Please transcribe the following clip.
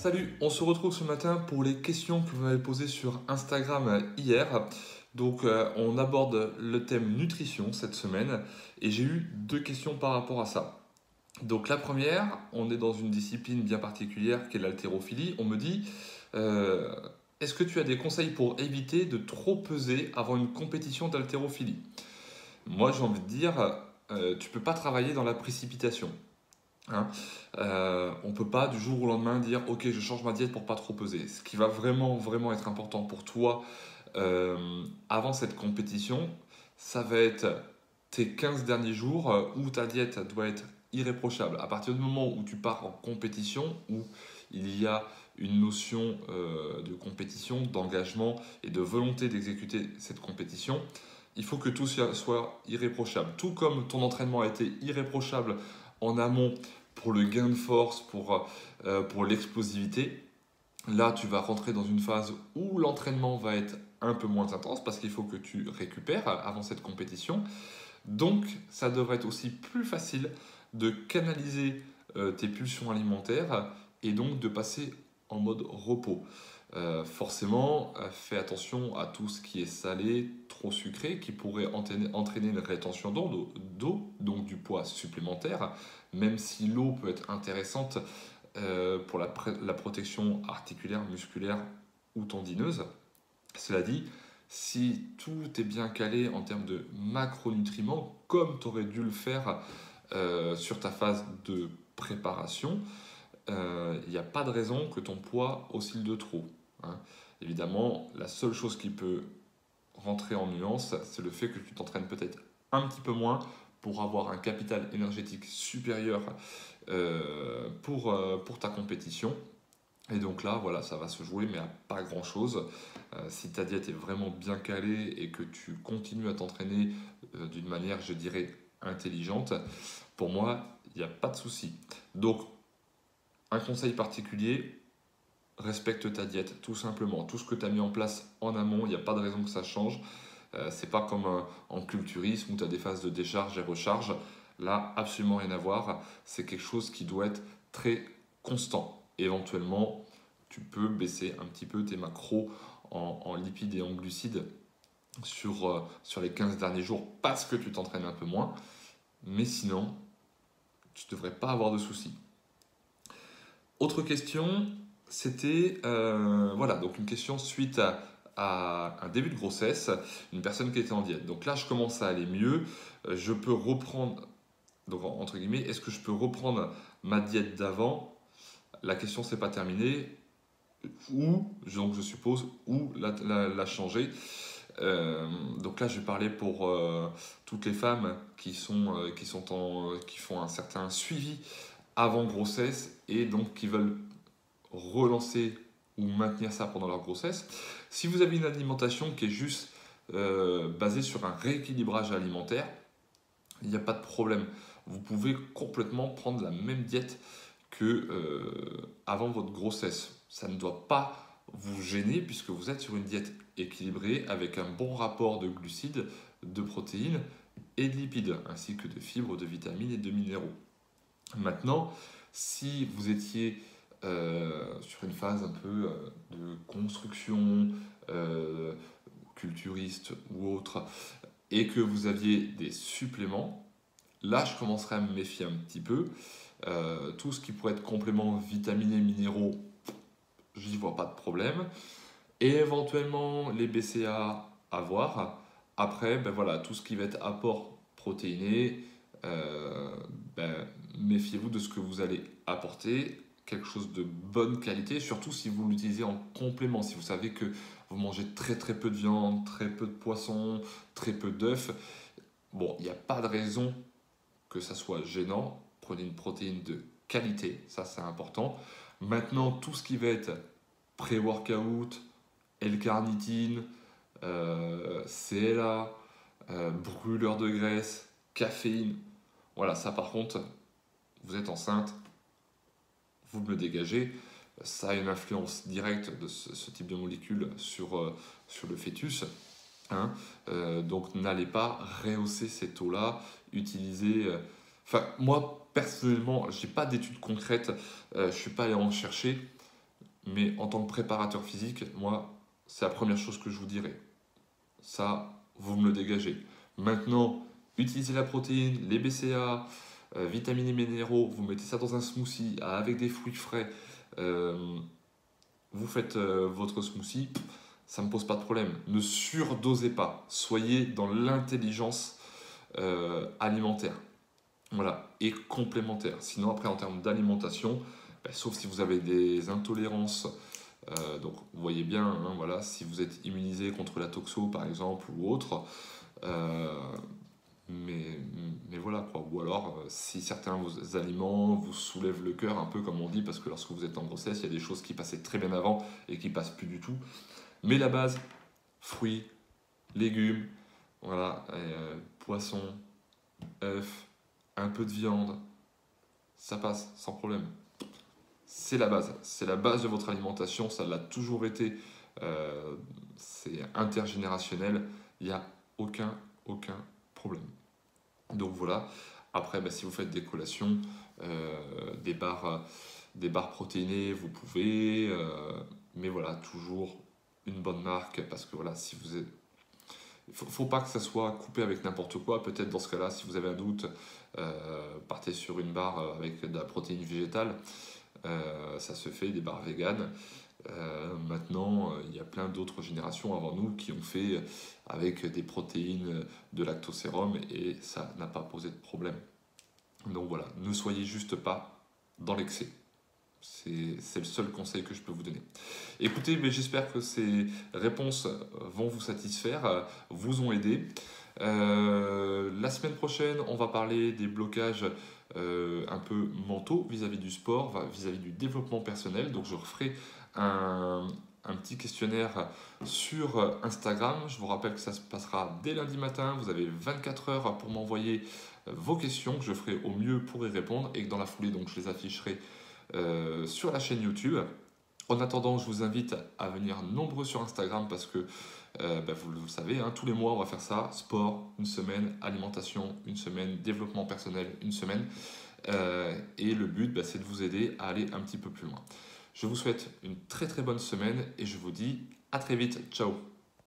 Salut, on se retrouve ce matin pour les questions que vous m'avez posées sur Instagram hier. Donc on aborde le thème nutrition cette semaine et j'ai eu deux questions par rapport à ça. Donc la première, on est dans une discipline bien particulière qui est l'haltérophilie. On me dit, euh, est-ce que tu as des conseils pour éviter de trop peser avant une compétition d'haltérophilie? Moi j'ai envie de dire, tu peux pas travailler dans la précipitation. Hein. On ne peut pas du jour au lendemain dire ok je change ma diète pour pas trop peser. Ce qui va vraiment être important pour toi avant cette compétition, ça va être tes 15 derniers jours où ta diète doit être irréprochable. À partir du moment où tu pars en compétition, où il y a une notion de compétition, d'engagement et de volonté d'exécuter cette compétition, il faut que tout soit irréprochable. Tout comme ton entraînement a été irréprochable en amont pour le gain de force, pour l'explosivité. Là, tu vas rentrer dans une phase où l'entraînement va être un peu moins intense parce qu'il faut que tu récupères avant cette compétition. Donc, ça devrait être aussi plus facile de canaliser tes pulsions alimentaires et donc de passer en mode repos. Forcément, fais attention à tout ce qui est salé, trop sucré, qui pourrait entraîner une rétention d'eau, donc du poids supplémentaire, même si l'eau peut être intéressante pour la protection articulaire, musculaire ou tendineuse. Cela dit, si tout est bien calé en termes de macronutriments, comme tu aurais dû le faire sur ta phase de préparation, il n'y a pas de raison que ton poids oscille de trop. Hein. Évidemment, la seule chose qui peut rentrer en nuance, c'est le fait que tu t'entraînes peut-être un petit peu moins pour avoir un capital énergétique supérieur pour ta compétition. Et donc là, voilà, ça va se jouer, mais à pas grand-chose. Si ta diète est vraiment bien calée et que tu continues à t'entraîner d'une manière, je dirais, intelligente, pour moi, il n'y a pas de souci. Donc, un conseil particulier, respecte ta diète, tout simplement. Tout ce que tu as mis en place en amont, il n'y a pas de raison que ça change. C'est pas comme en culturisme où tu as des phases de décharge et recharge. Là, absolument rien à voir. C'est quelque chose qui doit être très constant. Éventuellement, tu peux baisser un petit peu tes macros en lipides et en glucides sur les 15 derniers jours parce que tu t'entraînes un peu moins. Mais sinon, tu ne devrais pas avoir de soucis. Autre question, c'était voilà, donc une question suite à un début de grossesse, une personne qui était en diète. Donc là, je commence à aller mieux. Je peux reprendre, donc entre guillemets, est-ce que je peux reprendre ma diète d'avant? La question c'est pas terminée. Ou, donc je suppose, ou la changer. Donc là, je vais parler pour toutes les femmes qui font un certain suivi avant grossesse et donc qui veulent relancer ou maintenir ça pendant leur grossesse. Si vous avez une alimentation qui est juste basée sur un rééquilibrage alimentaire, il n'y a pas de problème. Vous pouvez complètement prendre la même diète que avant votre grossesse. Ça ne doit pas vous gêner puisque vous êtes sur une diète équilibrée avec un bon rapport de glucides, de protéines et de lipides, ainsi que de fibres, de vitamines et de minéraux. Maintenant, si vous étiez sur une phase un peu de construction culturiste ou autre, et que vous aviez des suppléments, là je commencerai à me méfier un petit peu. Tout ce qui pourrait être compléments vitaminés, minéraux, j'y vois pas de problème. Et éventuellement les BCA à voir. Après, ben voilà, tout ce qui va être apport protéiné, ben, méfiez-vous de ce que vous allez apporter, quelque chose de bonne qualité, surtout si vous l'utilisez en complément. Si vous savez que vous mangez très peu de viande, très peu de poisson, très peu d'œufs, bon, il n'y a pas de raison que ça soit gênant. Prenez une protéine de qualité, ça c'est important. Maintenant, tout ce qui va être pré-workout, L-carnitine, CLA, brûleur de graisse, caféine, voilà, ça par contre, vous êtes enceinte, vous me le dégagez. Ça a une influence directe de ce type de molécule sur le fœtus. Hein. Donc n'allez pas rehausser ces taux-là, utilisez... Enfin, moi, personnellement, je n'ai pas d'études concrètes, je ne suis pas allé en chercher. mais en tant que préparateur physique, moi, c'est la première chose que je vous dirais. Ça, vous me le dégagez. Maintenant, utilisez la protéine, les BCA, vitamines et minéraux, vous mettez ça dans un smoothie avec des fruits frais, euh, vous faites votre smoothie, ça ne me pose pas de problème. Ne surdosez pas, soyez dans l'intelligence alimentaire. Voilà, et complémentaire. Sinon, après, en termes d'alimentation, ben, sauf si vous avez des intolérances, donc vous voyez bien, hein, voilà, si vous êtes immunisé contre la toxo, par exemple, ou autre, euh, mais, mais voilà quoi. Ou alors, si certains aliments vous soulèvent le cœur, un peu comme on dit, parce que lorsque vous êtes en grossesse, il y a des choses qui passaient très bien avant et qui passent plus du tout. Mais la base, fruits, légumes, voilà, poissons, œufs, un peu de viande, ça passe sans problème. C'est la base de votre alimentation, ça l'a toujours été, euh, c'est intergénérationnel, il n'y a aucun problème. Donc voilà, après bah, si vous faites des collations, des des barres protéinées, vous pouvez, mais voilà, toujours une bonne marque, parce que voilà, si vous êtes faut pas que ça soit coupé avec n'importe quoi. Peut-être dans ce cas-là, si vous avez un doute, partez sur une barre avec de la protéine végétale. Ça se fait, des barres véganes. Maintenant, il y a plein d'autres générations avant nous qui ont fait avec des protéines de lactosérum et ça n'a pas posé de problème. Donc voilà, ne soyez juste pas dans l'excès. C'est le seul conseil que je peux vous donner. Écoutez, mais j'espère que ces réponses vont vous satisfaire, vous ont aidé. La semaine prochaine, on va parler des blocages un peu mentaux vis-à-vis du sport, vis-à-vis du développement personnel. Donc je referai un petit questionnaire sur Instagram. Je vous rappelle que ça se passera dès lundi matin. Vous avez 24 heures pour m'envoyer vos questions, que je ferai au mieux pour y répondre et que dans la foulée, donc, je les afficherai sur la chaîne YouTube. En attendant, je vous invite à venir nombreux sur Instagram parce que vous le savez, hein, tous les mois on va faire ça, sport une semaine, alimentation une semaine, développement personnel une semaine. Et le but c'est de vous aider à aller un petit peu plus loin. Je vous souhaite une très très bonne semaine et je vous dis à très vite. Ciao.